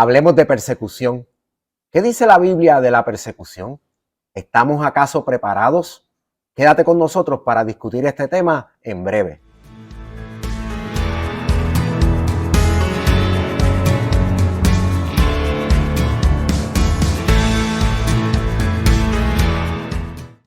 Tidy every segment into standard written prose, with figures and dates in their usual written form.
Hablemos de persecución. ¿Qué dice la Biblia de la persecución? ¿Estamos acaso preparados? Quédate con nosotros para discutir este tema en breve.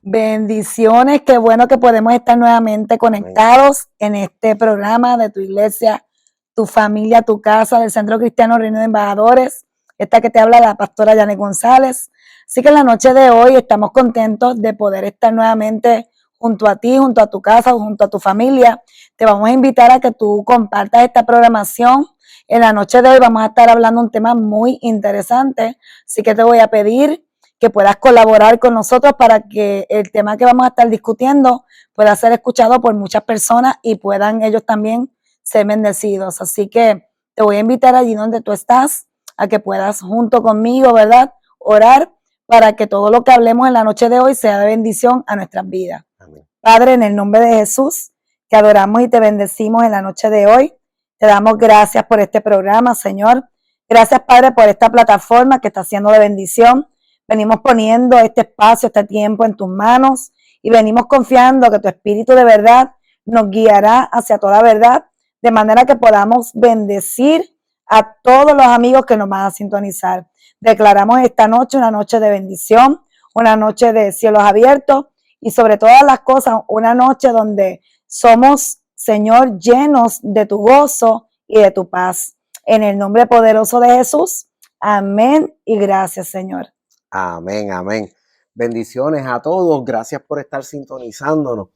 Bendiciones, qué bueno que podemos estar nuevamente conectados en este programa de tu iglesia, tu familia, tu casa, del Centro Cristiano Reino de Embajadores. Esta que te habla la pastora Yanet González. Así que en la noche de hoy estamos contentos de poder estar nuevamente junto a ti, junto a tu casa, junto a tu familia. Te vamos a invitar a que tú compartas esta programación. En la noche de hoy vamos a estar hablando un tema muy interesante, así que te voy a pedir que puedas colaborar con nosotros para que el tema que vamos a estar discutiendo pueda ser escuchado por muchas personas y puedan ellos también ser bendecidos. Así que te voy a invitar allí donde tú estás a que puedas junto conmigo, ¿verdad?, orar para que todo lo que hablemos en la noche de hoy sea de bendición a nuestras vidas. Amén. Padre, en el nombre de Jesús, te adoramos y te bendecimos en la noche de hoy. Te damos gracias por este programa, Señor. Gracias, Padre, por esta plataforma que está siendo de bendición. Venimos poniendo este espacio, este tiempo en tus manos y venimos confiando que tu Espíritu de verdad nos guiará hacia toda verdad, de manera que podamos bendecir a todos los amigos que nos van a sintonizar. Declaramos esta noche una noche de bendición, una noche de cielos abiertos y sobre todas las cosas, una noche donde somos, Señor, llenos de tu gozo y de tu paz. En el nombre poderoso de Jesús, amén y gracias, Señor. Amén, amén. Bendiciones a todos. Gracias por estar sintonizándonos.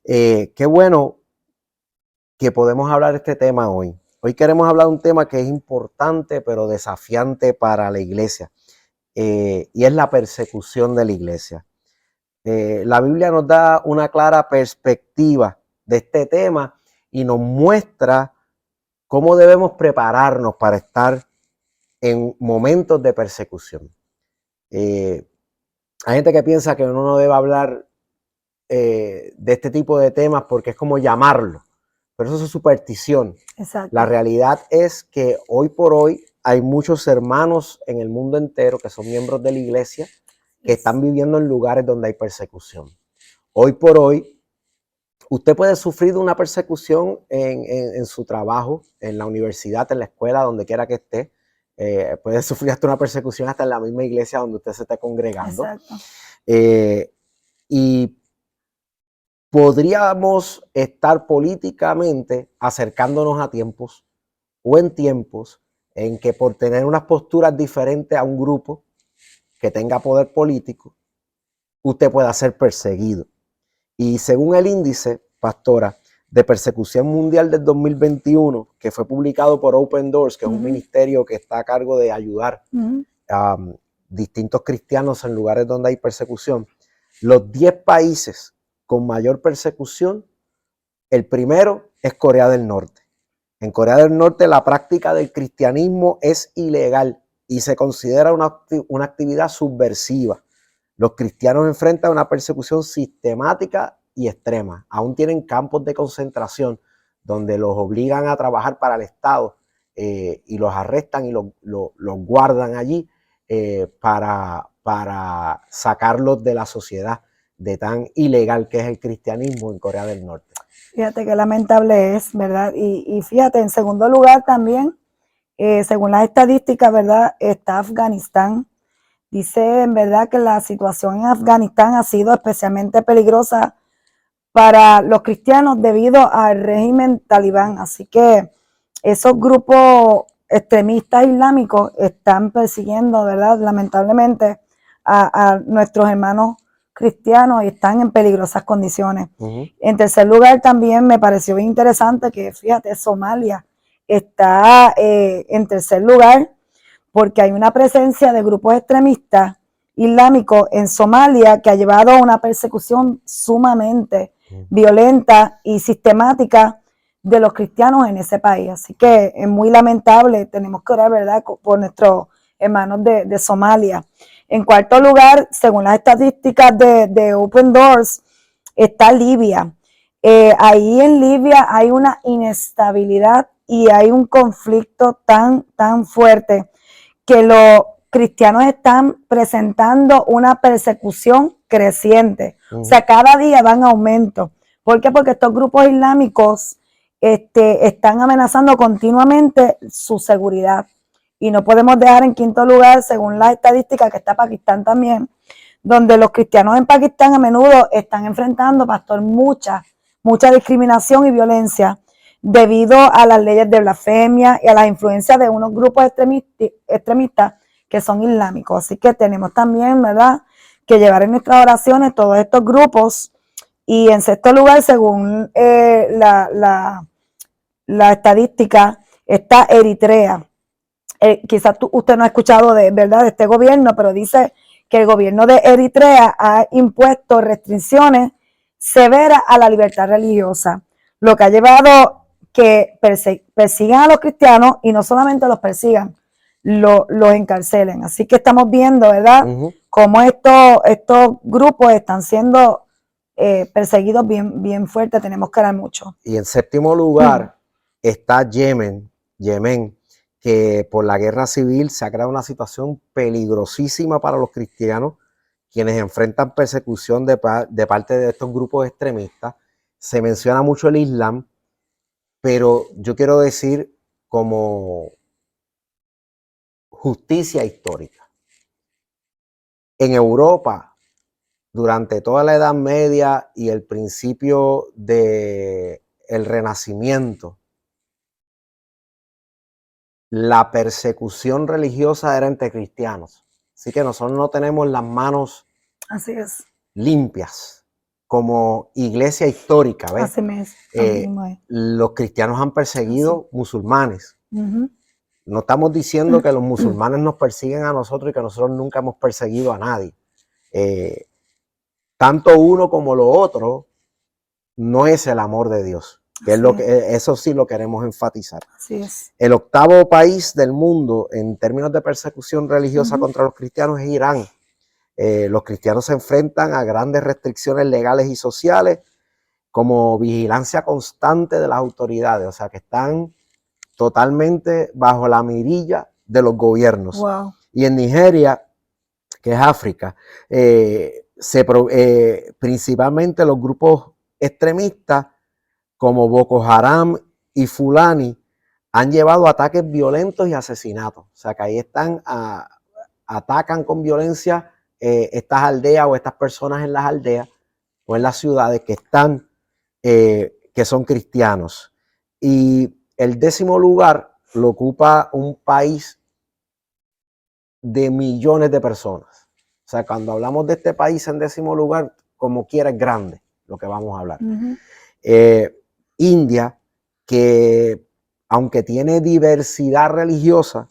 Qué bueno que podemos hablar de este tema hoy. Hoy queremos hablar de un tema que es importante, pero desafiante para la iglesia. Y es la persecución de la iglesia. La Biblia nos da una clara perspectiva de este tema y nos muestra cómo debemos prepararnos para estar en momentos de persecución. Hay gente que piensa que uno no debe hablar de este tipo de temas porque es como llamarlo, pero eso es superstición. Exacto. La realidad es que hoy por hoy hay muchos hermanos en el mundo entero que son miembros de la iglesia que están viviendo en lugares donde hay persecución. Hoy por hoy, usted puede sufrir de una persecución en su trabajo, en la universidad, en la escuela, donde quiera que esté. Puede sufrir hasta una persecución hasta en la misma iglesia donde usted se esté congregando. Exacto. Y podríamos estar políticamente acercándonos a tiempos o en tiempos en que por tener unas posturas diferentes a un grupo que tenga poder político, usted pueda ser perseguido. Y según el índice, pastora, de persecución mundial del 2021, que fue publicado por Open Doors, que es un ministerio que está a cargo de ayudar a distintos cristianos en lugares donde hay persecución, los 10 países con mayor persecución, el primero es Corea del Norte. En Corea del Norte la práctica del cristianismo es ilegal y se considera una actividad subversiva. Los cristianos enfrentan una persecución sistemática y extrema. Aún tienen campos de concentración donde los obligan a trabajar para el Estado y los arrestan y los guardan allí para sacarlos de la sociedad de tan ilegal que es el cristianismo en Corea del Norte. Fíjate qué lamentable es, ¿verdad? Y fíjate, en segundo lugar también, según las estadísticas, ¿verdad?, está Afganistán. Dice, en verdad, que la situación en Afganistán ha sido especialmente peligrosa para los cristianos debido al régimen talibán. Así que esos grupos extremistas islámicos están persiguiendo, ¿verdad?, lamentablemente a nuestros hermanos cristianos y están en peligrosas condiciones. En tercer lugar, también me pareció bien interesante que, fíjate, Somalia está en tercer lugar porque hay una presencia de grupos extremistas islámicos en Somalia que ha llevado a una persecución sumamente violenta y sistemática de los cristianos en ese país. Así que es muy lamentable, tenemos que orar, ¿verdad?, por nuestros hermanos de Somalia. En cuarto lugar, según las estadísticas de Open Doors, está Libia. Ahí en Libia hay una inestabilidad y hay un conflicto tan fuerte que los cristianos están presentando una persecución creciente. O sea, cada día va en aumento. ¿Por qué? Porque estos grupos islámicos están amenazando continuamente su seguridad. Y no podemos dejar en quinto lugar, según las estadísticas, que está Pakistán también, donde los cristianos en Pakistán a menudo están enfrentando, pastor, mucha discriminación y violencia debido a las leyes de blasfemia y a las influencias de unos grupos extremistas que son islámicos. Así que tenemos también, ¿verdad?, que llevar en nuestras oraciones todos estos grupos. Y en sexto lugar, según la estadística, está Eritrea. Quizás usted no ha escuchado de este gobierno, pero dice que el gobierno de Eritrea ha impuesto restricciones severas a la libertad religiosa, lo que ha llevado que persigan a los cristianos y no solamente los persigan, los encarcelen. Así que estamos viendo, ¿verdad?, cómo estos grupos están siendo perseguidos bien fuerte. Tenemos que orar mucho. Y en séptimo lugar está Yemen, que por la guerra civil se ha creado una situación peligrosísima para los cristianos, quienes enfrentan persecución de parte de estos grupos extremistas. Se menciona mucho el Islam, pero yo quiero decir como justicia histórica. En Europa, durante toda la Edad Media y el principio del Renacimiento, la persecución religiosa era entre cristianos. Así que nosotros no tenemos las manos limpias como iglesia histórica. ¿Ves? Los cristianos han perseguido musulmanes. No estamos diciendo que los musulmanes nos persiguen a nosotros y que nosotros nunca hemos perseguido a nadie. Tanto uno como lo otro no es el amor de Dios. Que es lo que, eso sí lo queremos enfatizar. Así es. El octavo país del mundo en términos de persecución religiosa contra los cristianos es Irán. Los cristianos se enfrentan a grandes restricciones legales y sociales, como vigilancia constante de las autoridades, o sea que están totalmente bajo la mirilla de los gobiernos. Wow. Y en Nigeria, que es África, principalmente los grupos extremistas como Boko Haram y Fulani han llevado ataques violentos y asesinatos. O sea que ahí atacan con violencia estas aldeas o estas personas en las aldeas o en las ciudades que son cristianos. Y el 10º lugar lo ocupa un país de millones de personas. O sea, cuando hablamos de este país en 10º lugar, como quiera es grande lo que vamos a hablar. India, que aunque tiene diversidad religiosa,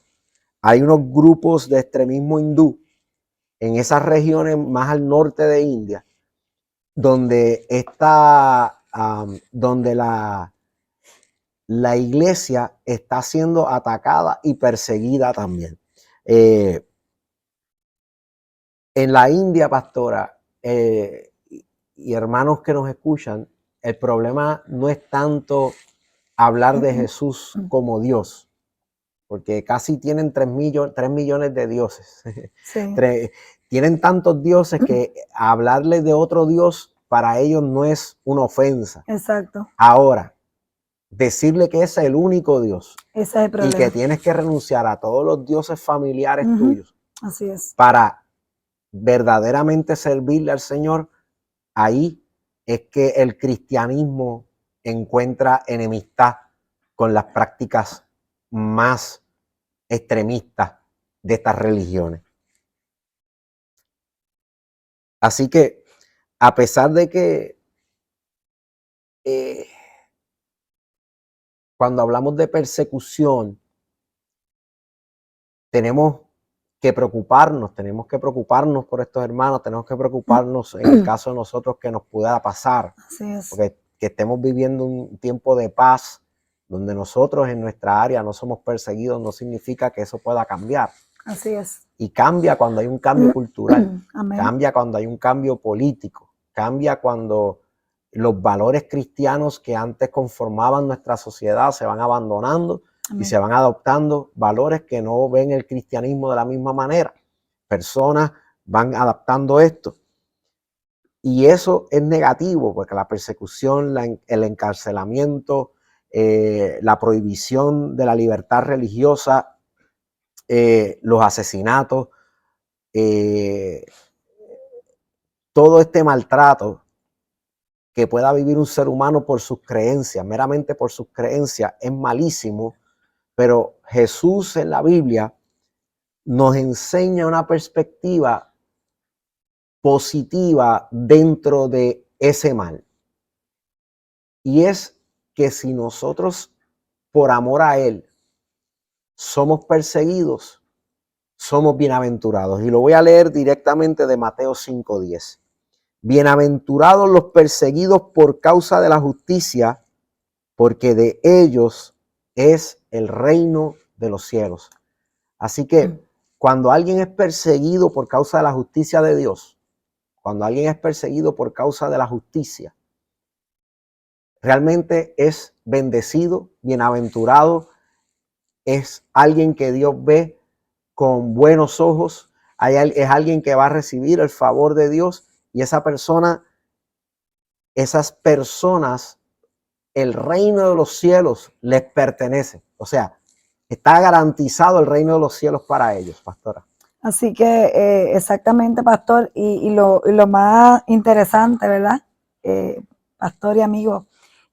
hay unos grupos de extremismo hindú en esas regiones más al norte de India, donde la iglesia está siendo atacada y perseguida también. En la India, pastora, y hermanos que nos escuchan, el problema no es tanto hablar de Jesús como Dios, porque casi tienen 3 millones de dioses. Sí. Tienen tantos dioses que hablarles de otro Dios para ellos no es una ofensa. Exacto. Ahora, decirle que ese es el único Dios. Ese es el problema. Y que tienes que renunciar a todos los dioses familiares tuyos. Así es. Para verdaderamente servirle al Señor, ahí es que el cristianismo encuentra enemistad con las prácticas más extremistas de estas religiones. Así que, a pesar de que cuando hablamos de persecución, tenemos que preocuparnos por estos hermanos, tenemos que preocuparnos en el caso de nosotros que nos pueda pasar. Así es. Porque que estemos viviendo un tiempo de paz donde nosotros en nuestra área no somos perseguidos, no significa que eso pueda cambiar. Así es. Y cambia cuando hay un cambio cultural, Amén. Cambia cuando hay un cambio político, cambia cuando los valores cristianos que antes conformaban nuestra sociedad se van abandonando Amén. Y se van adoptando valores que no ven el cristianismo de la misma manera. Personas van adaptando esto. Y eso es negativo porque la persecución, el encarcelamiento, la prohibición de la libertad religiosa, los asesinatos, todo este maltrato que pueda vivir un ser humano por sus creencias, meramente por sus creencias, es malísimo, pero Jesús en la Biblia nos enseña una perspectiva positiva dentro de ese mal. Y es que si nosotros, por amor a Él, somos perseguidos, somos bienaventurados. Y lo voy a leer directamente de Mateo 5:10. Bienaventurados los perseguidos por causa de la justicia, porque de ellos es el reino de los cielos. Así que cuando alguien es perseguido por causa de la justicia de Dios, cuando alguien es perseguido por causa de la justicia, realmente es bendecido, bienaventurado, es alguien que Dios ve con buenos ojos, es alguien que va a recibir el favor de Dios y esas personas, el reino de los cielos les pertenece. O sea, está garantizado el reino de los cielos para ellos, pastora. Así que exactamente, pastor, y lo más interesante, ¿verdad? Pastor y amigo,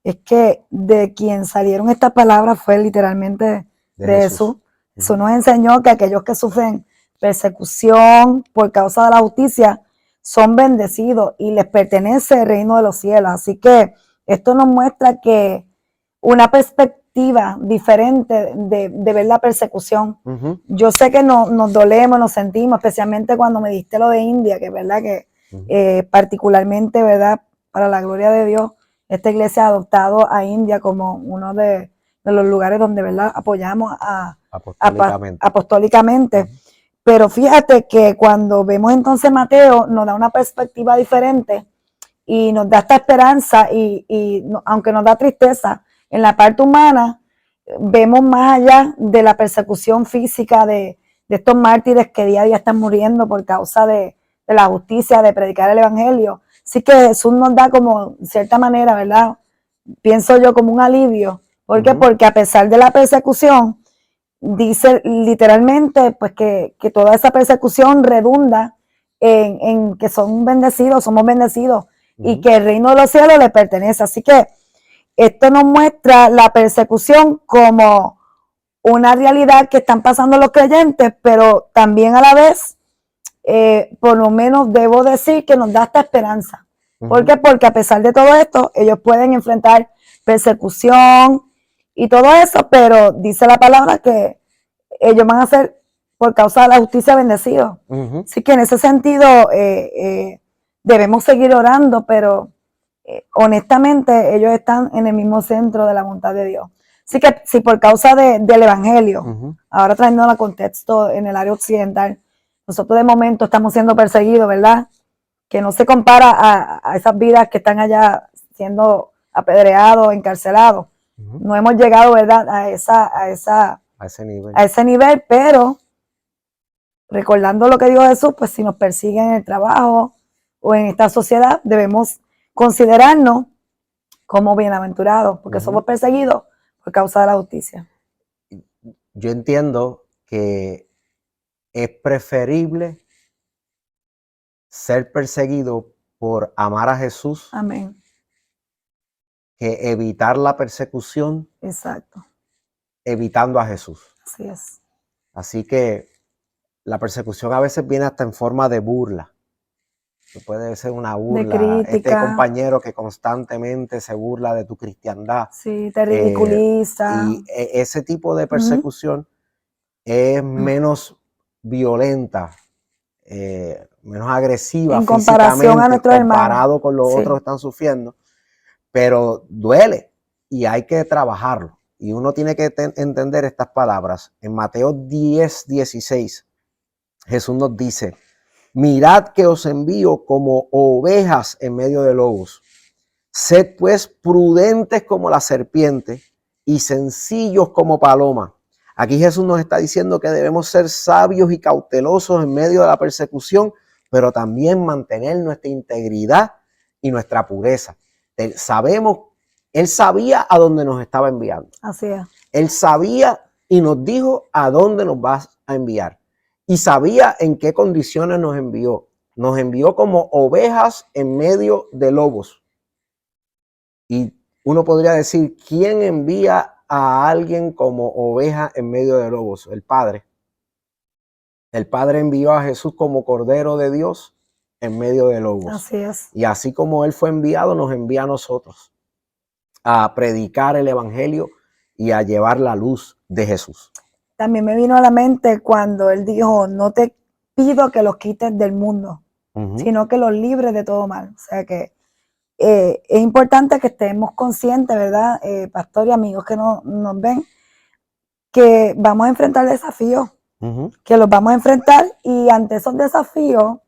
es que de quien salieron estas palabras fue literalmente de Jesús. Jesús nos enseñó que aquellos que sufren persecución por causa de la justicia son bendecidos y les pertenece el reino de los cielos. Así que esto nos muestra que una perspectiva diferente de ver la persecución. Yo sé que nos dolemos, nos sentimos, especialmente cuando me diste lo de India, que es verdad que particularmente, ¿verdad? Para la gloria de Dios, esta iglesia ha adoptado a India como uno de los lugares donde, ¿verdad?, apoyamos apostólicamente. Pero fíjate que cuando vemos entonces Mateo, nos da una perspectiva diferente y nos da esta esperanza y aunque nos da tristeza, en la parte humana vemos más allá de la persecución física de estos mártires que día a día están muriendo por causa de la justicia, de predicar el evangelio. Así que Jesús nos da como, en cierta manera, ¿verdad? Pienso yo como un alivio. ¿Por qué? Porque a pesar de la persecución, dice literalmente pues que toda esa persecución redunda en que son bendecidos, somos bendecidos y que el reino de los cielos les pertenece. Así que esto nos muestra la persecución como una realidad que están pasando los creyentes, pero también a la vez, por lo menos debo decir que nos da esta esperanza. ¿Por qué? Porque a pesar de todo esto, ellos pueden enfrentar persecución y todo eso, pero dice la palabra que ellos van a ser, por causa de la justicia, bendecidos. Así que en ese sentido debemos seguir orando, pero honestamente ellos están en el mismo centro de la voluntad de Dios. Así que si por causa del evangelio, ahora trayendo el contexto en el área occidental, nosotros de momento estamos siendo perseguidos, ¿verdad? Que no se compara a esas vidas que están allá siendo apedreados, encarcelados. No hemos llegado, ¿verdad?, a ese nivel, pero recordando lo que dijo Jesús, pues si nos persiguen en el trabajo o en esta sociedad, debemos considerarnos como bienaventurados, porque somos perseguidos por causa de la justicia. Yo entiendo que es preferible ser perseguido por amar a Jesús. Amén. Que evitar la persecución. Exacto. Evitando a Jesús. Así es. Así que la persecución a veces viene hasta en forma de burla. Puede ser una burla. De crítica. Este compañero que constantemente se burla de tu cristiandad. Sí, te ridiculiza. Y ese tipo de persecución es menos violenta, menos agresiva en comparación a nuestros hermanos. Comparado con los otros que están sufriendo. Pero duele y hay que trabajarlo. Y uno tiene que entender estas palabras. En Mateo 10:16, Jesús nos dice: mirad que os envío como ovejas en medio de lobos. Sed pues prudentes como la serpiente y sencillos como palomas. Aquí Jesús nos está diciendo que debemos ser sabios y cautelosos en medio de la persecución, pero también mantener nuestra integridad y nuestra pureza. Él sabía a dónde nos estaba enviando. Así es. Él sabía y nos dijo a dónde nos va a enviar. Y sabía en qué condiciones nos envió. Nos envió como ovejas en medio de lobos. Y uno podría decir, ¿quién envía a alguien como oveja en medio de lobos? El Padre. El Padre envió a Jesús como Cordero de Dios en medio de lobos. Así es. Y así como Él fue enviado, nos envía a nosotros a predicar el Evangelio y a llevar la luz de Jesús. También me vino a la mente cuando Él dijo, no te pido que los quites del mundo, sino que los libres de todo mal. O sea que es importante que estemos conscientes, ¿verdad? Pastor y amigos que nos ven, que vamos a enfrentar desafíos, que los vamos a enfrentar, y ante esos desafíos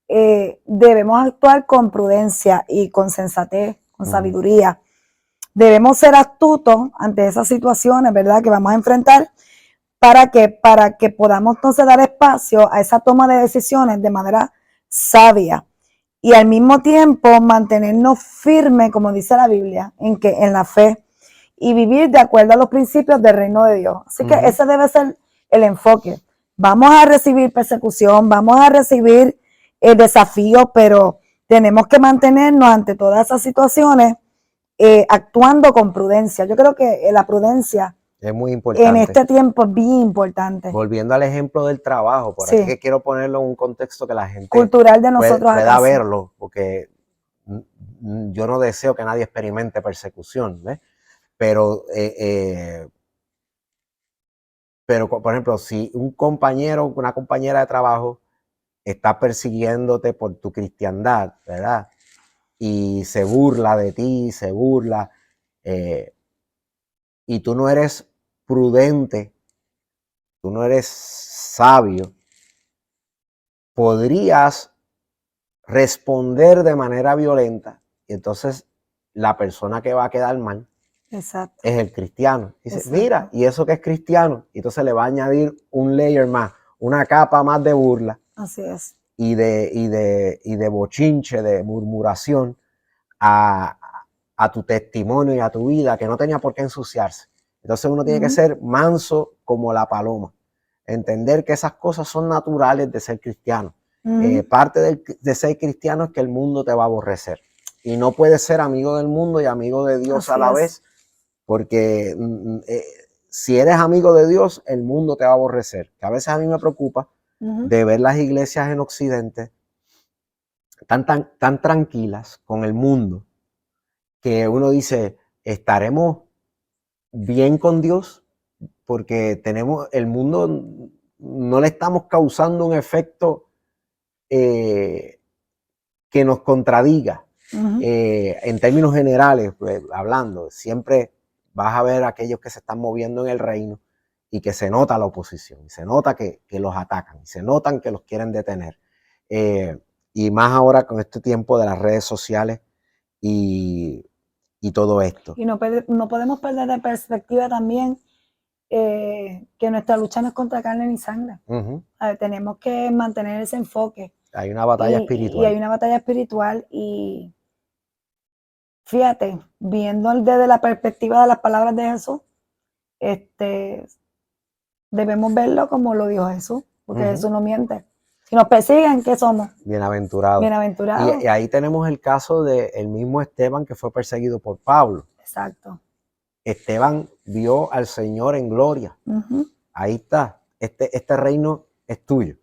debemos actuar con prudencia y con sensatez, con sabiduría. Debemos ser astutos ante esas situaciones, ¿verdad?, que vamos a enfrentar, para que podamos entonces dar espacio a esa toma de decisiones de manera sabia y al mismo tiempo mantenernos firmes, como dice la Biblia, en la fe y vivir de acuerdo a los principios del reino de Dios. Así que ese debe ser el enfoque. Vamos a recibir persecución, vamos a recibir desafíos, pero tenemos que mantenernos ante todas esas situaciones actuando con prudencia. Yo creo que la prudencia es muy importante. En este tiempo es bien importante. Volviendo al ejemplo del trabajo, por aquí que quiero ponerlo en un contexto que la gente cultural de nosotros pueda verlo, porque yo no deseo que nadie experimente persecución, ¿ves? Pero, por ejemplo, si un compañero, una compañera de trabajo está persiguiéndote por tu cristiandad, ¿verdad? Y se burla de ti, se burla, y tú no eres prudente, tú no eres sabio, podrías responder de manera violenta, y entonces la persona que va a quedar mal es el cristiano. Dice, mira, ¿y eso que es cristiano? Y entonces le va a añadir un layer más, una capa más de burla. Así es. Y de bochinche, de murmuración a tu testimonio y a tu vida, que no tenía por qué ensuciarse. Entonces uno tiene que ser manso como la paloma, entender que esas cosas son naturales de ser cristiano. Parte de ser cristiano es que el mundo te va a aborrecer, y no puedes ser amigo del mundo y amigo de Dios a la vez, porque si eres amigo de Dios, el mundo te va a aborrecer. Que a veces a mí me preocupa de ver las iglesias en Occidente tan tranquilas con el mundo, que uno dice, ¿estaremos bien con Dios? Porque el mundo, no le estamos causando un efecto que nos contradiga. En términos generales, pues, hablando, siempre vas a ver aquellos que se están moviendo en el reino y que se nota la oposición, y se nota que los atacan, y se notan que los quieren detener. Y más ahora con este tiempo de las redes sociales y todo esto. Y no podemos perder de perspectiva también que nuestra lucha no es contra carne ni sangre. Tenemos que mantener ese enfoque. Hay una batalla espiritual. Y hay una batalla espiritual, y fíjate, viendo desde la perspectiva de las palabras de Jesús, debemos verlo como lo dijo Jesús, porque Jesús no miente. Si nos persiguen, ¿qué somos? Bienaventurados. Bienaventurados. Y ahí tenemos el caso del mismo Esteban, que fue perseguido por Pablo. Exacto. Esteban vio al Señor en gloria. Ahí está. Este reino es tuyo.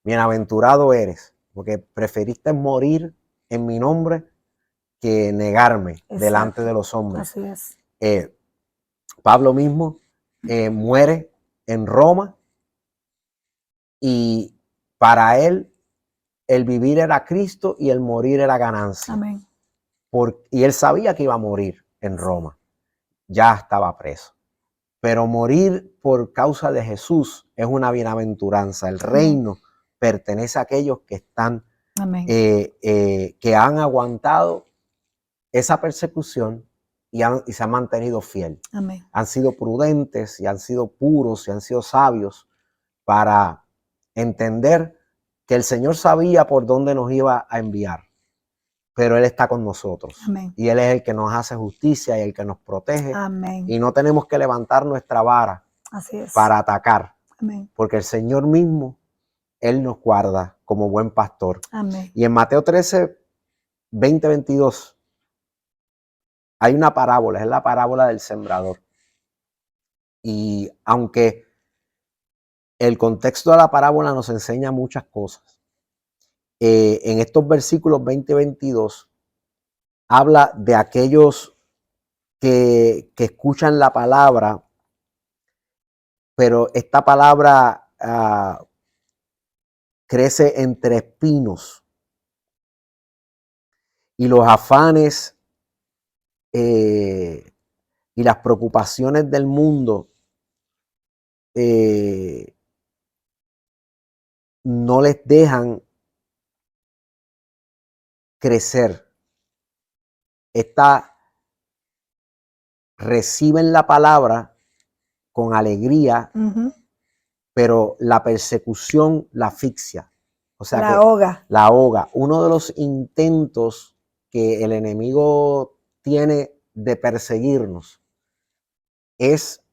Bienaventurado eres, porque preferiste morir en mi nombre que negarme delante de los hombres. Así es. Pablo mismo muere en Roma, y para él el vivir era Cristo y el morir era ganancia. Amén. Y él sabía que iba a morir en Roma. Ya estaba preso. Pero morir por causa de Jesús es una bienaventuranza. El reino pertenece a aquellos que están, que han aguantado esa persecución y se han mantenido fiel. Amén. Han sido prudentes y han sido puros y han sido sabios para entender que el Señor sabía por dónde nos iba a enviar, pero Él está con nosotros. Amén. Y Él es el que nos hace justicia y el que nos protege. Amén. Y no tenemos que levantar nuestra vara Así es. para atacar, Amén. porque el Señor mismo, Él nos guarda como buen pastor. Amén. Y en Mateo 13, 20, 22, hay una parábola, es la parábola del sembrador. Y aunque el contexto de la parábola nos enseña muchas cosas, en estos versículos 20 y 22 habla de aquellos que escuchan la palabra, pero esta palabra crece entre espinos y los afanes y las preocupaciones del mundo no les dejan crecer. Reciben la palabra con alegría, pero la persecución la asfixia. O sea, la ahoga. La ahoga. Uno de los intentos que el enemigo tiene de perseguirnos es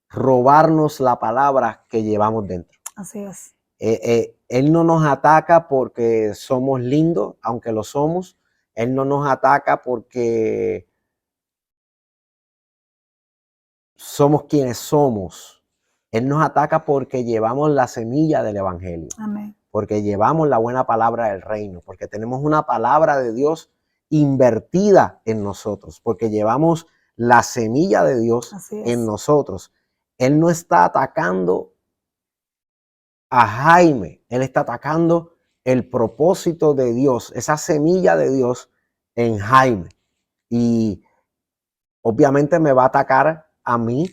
robarnos la palabra que llevamos dentro. Así es. Él no nos ataca porque somos lindos, aunque lo somos. Él no nos ataca porque somos quienes somos. Él nos ataca porque llevamos la semilla del evangelio. Amén. Porque llevamos la buena palabra del reino, porque tenemos una palabra de Dios invertida en nosotros, porque llevamos la semilla de Dios en nosotros. Él no está atacando a Jaime, él está atacando el propósito de Dios, esa semilla de Dios en Jaime. Y obviamente me va a atacar a mí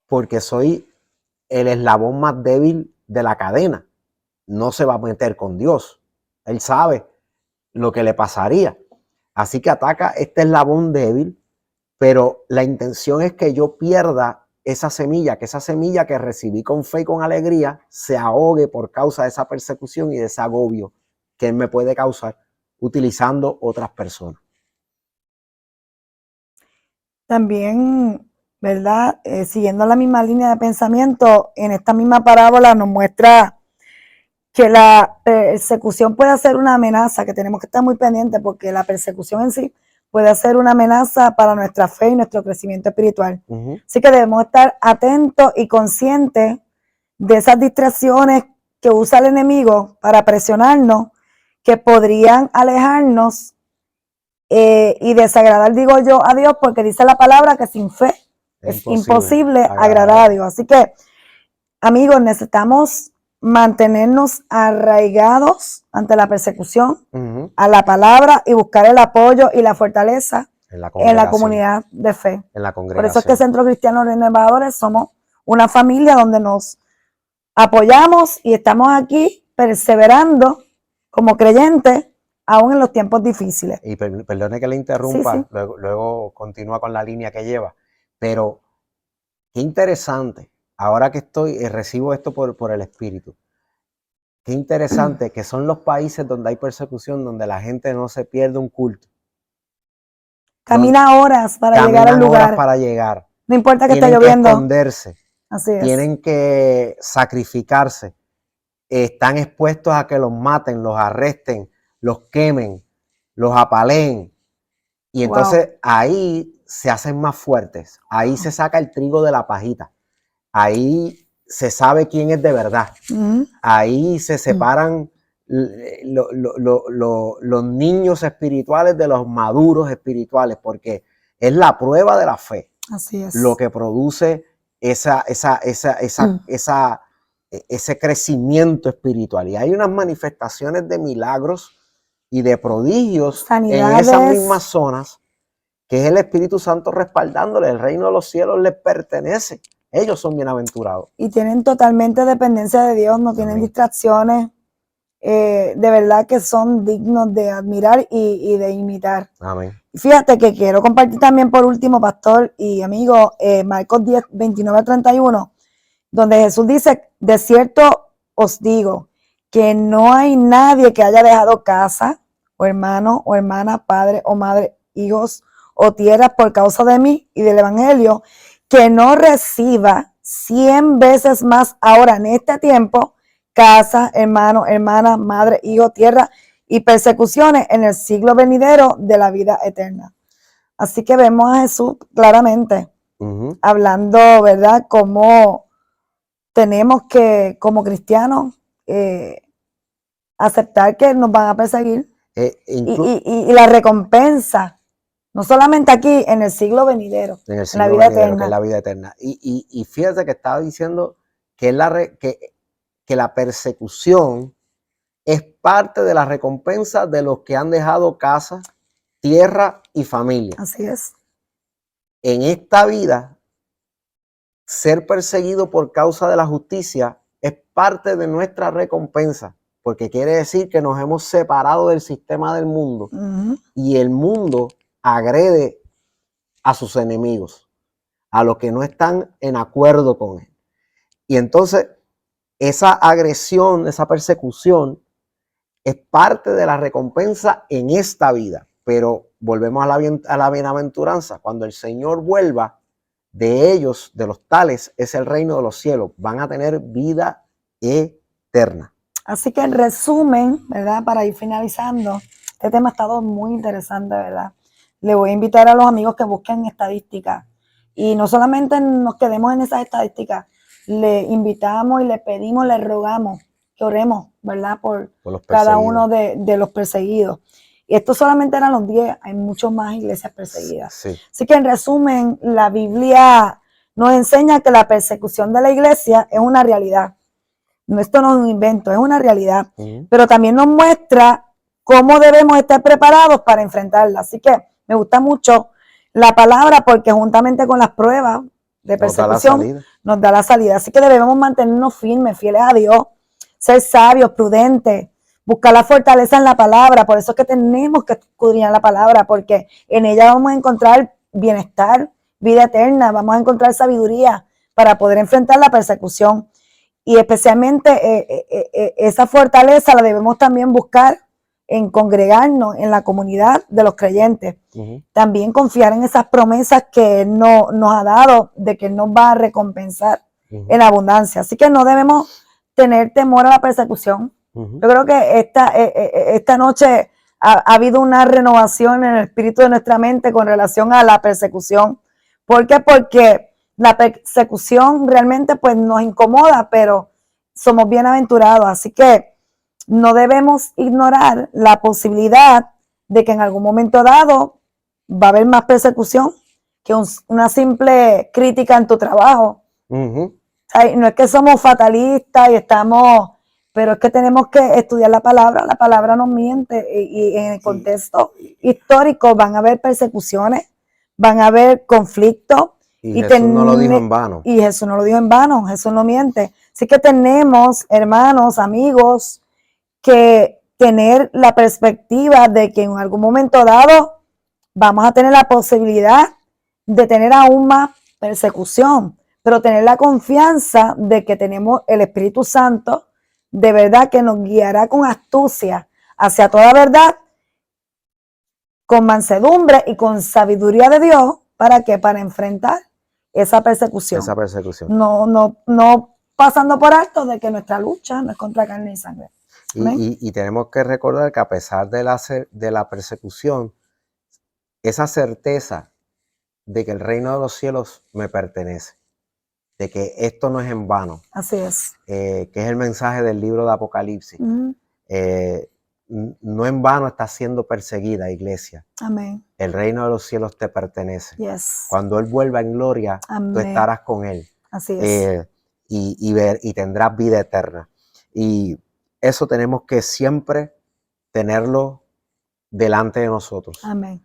porque soy el eslabón más débil de la cadena. No se va a meter con Dios. Él sabe lo que le pasaría. Así que ataca este eslabón débil, pero la intención es que yo pierda esa semilla, que esa semilla que recibí con fe y con alegría se ahogue por causa de esa persecución y de ese agobio que él me puede causar utilizando otras personas. También, ¿verdad? Siguiendo la misma línea de pensamiento, en esta misma parábola nos muestra que la persecución puede ser una amenaza, que tenemos que estar muy pendientes porque la persecución en sí puede ser una amenaza para nuestra fe y nuestro crecimiento espiritual. Así que debemos estar atentos y conscientes de esas distracciones que usa el enemigo para presionarnos, que podrían alejarnos y desagradar, digo yo, a Dios, porque dice la palabra que sin fe es imposible agradar a Dios. Así que, amigos, necesitamos mantenernos arraigados ante la persecución, a la palabra y buscar el apoyo y la fortaleza en la comunidad de fe. Por eso es que Centro Cristiano Renovadores somos una familia donde nos apoyamos y estamos aquí perseverando como creyentes aún en los tiempos difíciles. Y perdone que le interrumpa, sí. Luego continúa con la línea que lleva, pero qué interesante. Ahora que recibo esto por el Espíritu. Qué interesante que son los países donde hay persecución, donde la gente no se pierde un culto. Camina horas para llegar al lugar. Horas para llegar. No importa que esté lloviendo. Tienen que esconderse. Así es. Tienen que sacrificarse. Están expuestos a que los maten, los arresten, los quemen, los apaleen. Y entonces ahí se hacen más fuertes. Ahí se saca el trigo de la pajita. Ahí se sabe quién es de verdad. Ahí se separan los niños espirituales de los maduros espirituales, porque es la prueba de la fe. Así es. Lo que produce ese crecimiento espiritual. Y hay unas manifestaciones de milagros y de prodigios sanidades, en esas mismas zonas, que es el Espíritu Santo respaldándole. El reino de los cielos les pertenece. Ellos son bienaventurados. Y tienen totalmente dependencia de Dios, no tienen distracciones. de verdad que son dignos de admirar y de imitar. Amén. Fíjate que quiero compartir también por último, pastor y amigo, Marcos 10, 29 al 31, donde Jesús dice, de cierto os digo, que no hay nadie que haya dejado casa, o hermano, o hermana, padre o madre, hijos o tierras por causa de mí y del evangelio, que no reciba 100 veces más ahora en este tiempo, casa, hermano, hermana, madre, hijo, tierra y persecuciones en el siglo venidero de la vida eterna. Así que vemos a Jesús claramente hablando, ¿verdad? Cómo tenemos que, como cristianos, aceptar que nos van a perseguir y la recompensa, no solamente aquí, en el siglo venidero, en el la siglo vida venidero, eterna. que es la vida eterna. Y fíjate que estaba diciendo que la persecución es parte de la recompensa de los que han dejado casa, tierra y familia. Así es. En esta vida, ser perseguido por causa de la justicia es parte de nuestra recompensa, porque quiere decir que nos hemos separado del sistema del mundo y el mundo agrede a sus enemigos, a los que no están en acuerdo con él. Y entonces esa agresión, esa persecución es parte de la recompensa en esta vida. Pero volvemos a la bienaventuranza. Cuando el Señor vuelva, de ellos, de los tales, es el reino de los cielos. Van a tener vida eterna. Así que en resumen, ¿verdad? Para ir finalizando, este tema ha estado muy interesante, ¿verdad? Le voy a invitar a los amigos que busquen estadísticas. Y no solamente nos quedemos en esas estadísticas, le invitamos y le pedimos, le rogamos que oremos, ¿verdad? Por cada uno de los perseguidos. Y estos solamente eran los 10, hay muchos más iglesias perseguidas. Sí. Así que en resumen, la Biblia nos enseña que la persecución de la iglesia es una realidad. Esto no es un invento, es una realidad. Pero también nos muestra cómo debemos estar preparados para enfrentarla. Así que me gusta mucho la palabra porque juntamente con las pruebas de persecución nos da la salida. Así que debemos mantenernos firmes, fieles a Dios, ser sabios, prudentes, buscar la fortaleza en la palabra. Por eso es que tenemos que escudriñar la palabra, porque en ella vamos a encontrar bienestar, vida eterna, vamos a encontrar sabiduría para poder enfrentar la persecución. Y especialmente esa fortaleza la debemos también buscar en congregarnos en la comunidad de los creyentes. También confiar en esas promesas que Él nos ha dado de que Él nos va a recompensar en abundancia. Así que no debemos tener temor a la persecución. Yo creo que esta noche ha habido una renovación en el espíritu de nuestra mente con relación a la persecución. ¿Por qué? Porque la persecución realmente pues nos incomoda, pero somos bienaventurados. Así que no debemos ignorar la posibilidad de que en algún momento dado va a haber más persecución que una simple crítica en tu trabajo. O sea, no es que somos fatalistas y estamos, pero es que tenemos que estudiar la palabra nos miente y en el contexto histórico van a haber persecuciones, van a haber conflictos. Y Jesús no lo dijo en vano. Y Jesús no lo dijo en vano, Jesús no miente. Así que tenemos, hermanos, amigos, que tener la perspectiva de que en algún momento dado vamos a tener la posibilidad de tener aún más persecución, pero tener la confianza de que tenemos el Espíritu Santo de verdad que nos guiará con astucia hacia toda verdad, con mansedumbre y con sabiduría de Dios. ¿Para qué? Para enfrentar esa persecución. No pasando por alto de que nuestra lucha no es contra carne y sangre. Y tenemos que recordar que a pesar de la persecución, esa certeza de que el reino de los cielos me pertenece, de que esto no es en vano. Así es. Que es el mensaje del libro de Apocalipsis. No en vano estás siendo perseguida, iglesia. Amén. El reino de los cielos te pertenece. Yes. Cuando Él vuelva en gloria, tú estarás con Él. Así es. Y tendrás vida eterna. Y eso tenemos que siempre tenerlo delante de nosotros. Amén.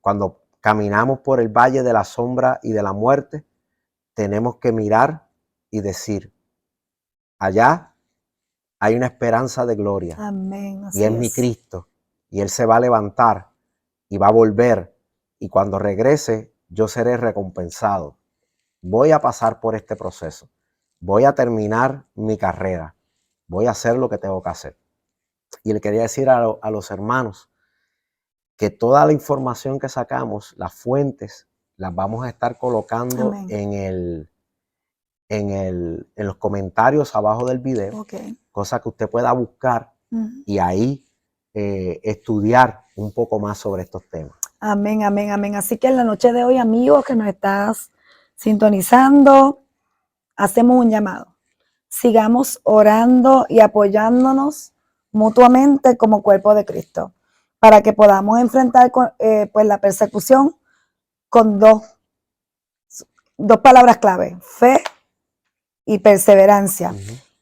Cuando caminamos por el valle de la sombra y de la muerte, tenemos que mirar y decir, allá hay una esperanza de gloria. Amén. Y es mi Cristo. Y Él se va a levantar y va a volver. Y cuando regrese, yo seré recompensado. Voy a pasar por este proceso. Voy a terminar mi carrera. Voy a hacer lo que tengo que hacer. Y le quería decir a los hermanos que toda la información que sacamos, las fuentes, las vamos a estar colocando en los comentarios abajo del video, cosa que usted pueda buscar y ahí estudiar un poco más sobre estos temas. Amén, amén, amén. Así que en la noche de hoy, amigos que nos estás sintonizando, hacemos un llamado. Sigamos orando y apoyándonos mutuamente como cuerpo de Cristo, para que podamos enfrentar pues la persecución con dos palabras clave: fe y perseverancia.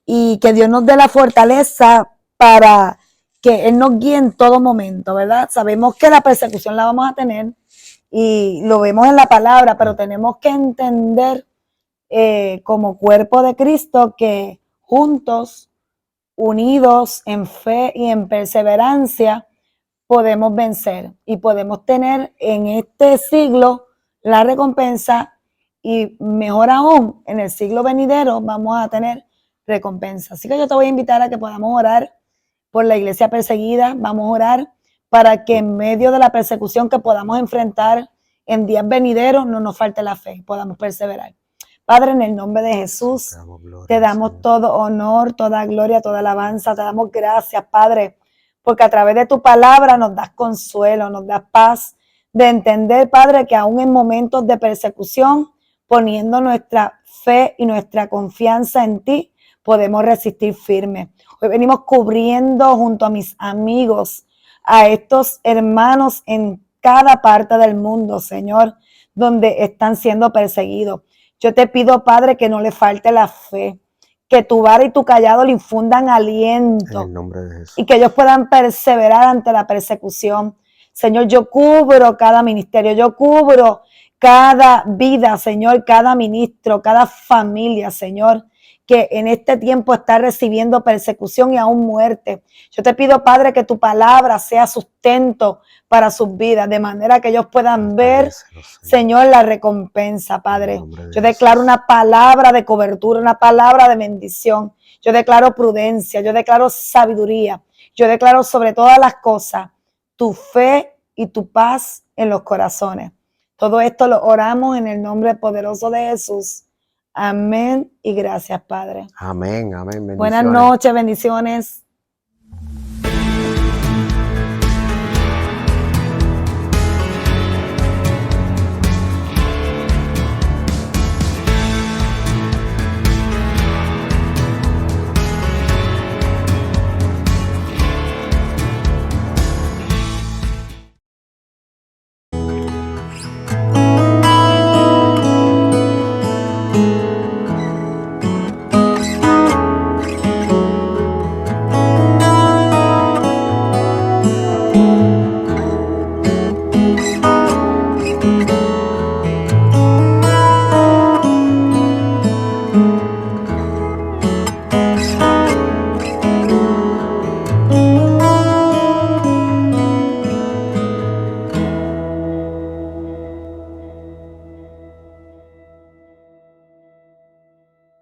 Y que Dios nos dé la fortaleza para que Él nos guíe en todo momento, ¿verdad? Sabemos que la persecución la vamos a tener y lo vemos en la palabra, pero tenemos que entender como cuerpo de Cristo que juntos, unidos en fe y en perseverancia, podemos vencer y podemos tener en este siglo la recompensa, y mejor aún, en el siglo venidero vamos a tener recompensa. Así que yo te voy a invitar a que podamos orar por la iglesia perseguida. Vamos a orar para que en medio de la persecución que podamos enfrentar en días venideros no nos falte la fe, podamos perseverar. Padre, en el nombre de Jesús, te damos todo honor, toda gloria, toda alabanza. Te damos gracias, Padre, porque a través de tu palabra nos das consuelo, nos das paz de entender, Padre, que aún en momentos de persecución, poniendo nuestra fe y nuestra confianza en ti, podemos resistir firme. Hoy venimos cubriendo junto a mis amigos a estos hermanos en cada parte del mundo, Señor, donde están siendo perseguidos. Yo te pido, Padre, que no le falte la fe, que tu vara y tu callado le infundan aliento, en el nombre de Jesús, y que ellos puedan perseverar ante la persecución. Señor, yo cubro cada ministerio, yo cubro cada vida, Señor, cada ministro, cada familia, Señor, que en este tiempo está recibiendo persecución y aún muerte. Yo te pido, Padre, que tu palabra sea sustento para sus vidas, de manera que ellos puedan ver, Señor, la recompensa, Padre. Yo declaro una palabra de cobertura, una palabra de bendición. Yo declaro prudencia, yo declaro sabiduría. Yo declaro sobre todas las cosas tu fe y tu paz en los corazones. Todo esto lo oramos en el nombre poderoso de Jesús. Amén y gracias, Padre. Amén, amén. Bendiciones. Buenas noches, bendiciones.